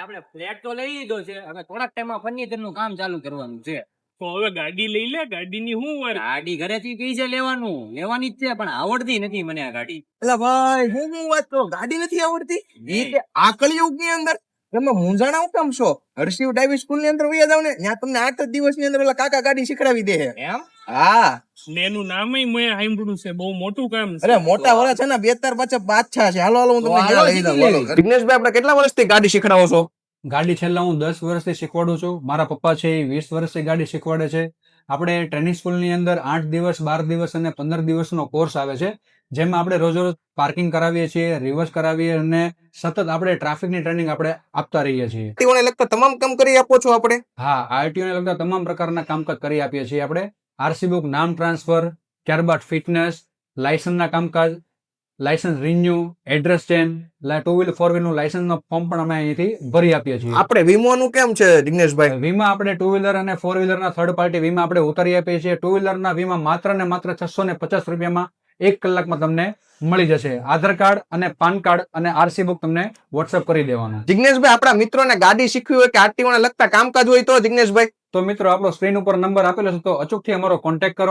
આપણે ફ્લેટ તો લઈ લીધો છે, હવે થોડાક ટાઈમમાં ફર્નિચર નું કામ ચાલુ કરવાનું છે. તો હવે ગાડી લઈ લે, ગાડીની શું વાર? ગાડી ઘરેથી કઈ છે લેવાની જ છે, પણ આવડતી નથી મને આ ગાડી. એટલે ભાઈ હું વાત કહું, ગાડી નથી આવડતી? ઈ તે આ કળિયુગ ની અંદર તમે મૂંઝાણા હું કેમ છો? હર્ષિવ ડ્રાઇવિંગ સ્કૂલ ની અંદર વયા જાવ ને, ત્યાં તમને 8 જ દિવસ ની અંદર ઓલા કાકા ગાડી શીખડાવી દે છે. એમ? હા, ને એનું નામય મેં સાંભળ્યું છે, બહુ મોટું કામ છે. અરે મોટા વરા છે ને, 2-4 પાછા બાદશાહ છે. હાલો હાલો હું તમને હાલો, ત્યાં લઈ જાઉં. શીખી હાલો. જિગ્નેશભાઈ, આપણે કેટલા વર્ષથી ગાડી શીખડાવો છો? ગાડી છેલ્લા હું 10 વર્ષથી શીખવાડું છું. મારા પપ્પા છે એ 20 વર્ષથી ગાડી શીખવાડે છે. આપણે ટ્રેનિંગ સ્કૂલની અંદર 8 દિવસ, 12 દિવસ અને 15 દિવસનો કોર્સ આવે છે, જેમાં આપણે રોજ રોજ પાર્કિંગ કરાવીએ છીએ, રિવર્સ કરાવીએ અને સતત આપણે ટ્રાફિકની ટ્રેનિંગ આપણે આપતા રહીએ છીએ. આરટીઓને લગતા તમામ કામ કરી આપો છો આપણે? હા, આરટીઓ ને લગતા તમામ પ્રકારના કામકાજ કરી આપીએ છીએ આપણે. આરસી બુક, નામ ટ્રાન્સફર, ત્યારબાદ ફિટનેસ, લાયસન્સના કામકાજ, license renew, address change, 2 wheel 4 વ્હીલનું લાયસન્સનો ફોર્મ પણ અમે અહીંથી ભરી આપીએ છીએ. આપણે વીમોનું કેમ છે જિગ્નેશભાઈ? વીમા આપણે 2 વ્હીલર અને 4 વ્હીલરના થર્ડ પાર્ટી વીમા આપણે ઉતારી આપીએ છીએ. 2 વ્હીલરના વીમા માત્ર ને માત્ર 650 રૂપિયામાં 1 કલાકમાં તમને મળી જશે. આધાર કાર્ડ અને પાન કાર્ડ અને આરસી બુક તમને વોટ્સઅપ કરી દેવાનું. જિગ્નેશભાઈ, આપણા મિત્રોને ગાડી શીખવી હોય કે આરટીઓને લગતા કામકાજ હોય તો જિગ્નેશભાઈ? તો મિત્રો, આપણો સ્ક્રીન ઉપર નંબર આપેલો છે, તો અચૂકથી અમારો કોન્ટેક્ટ કરો.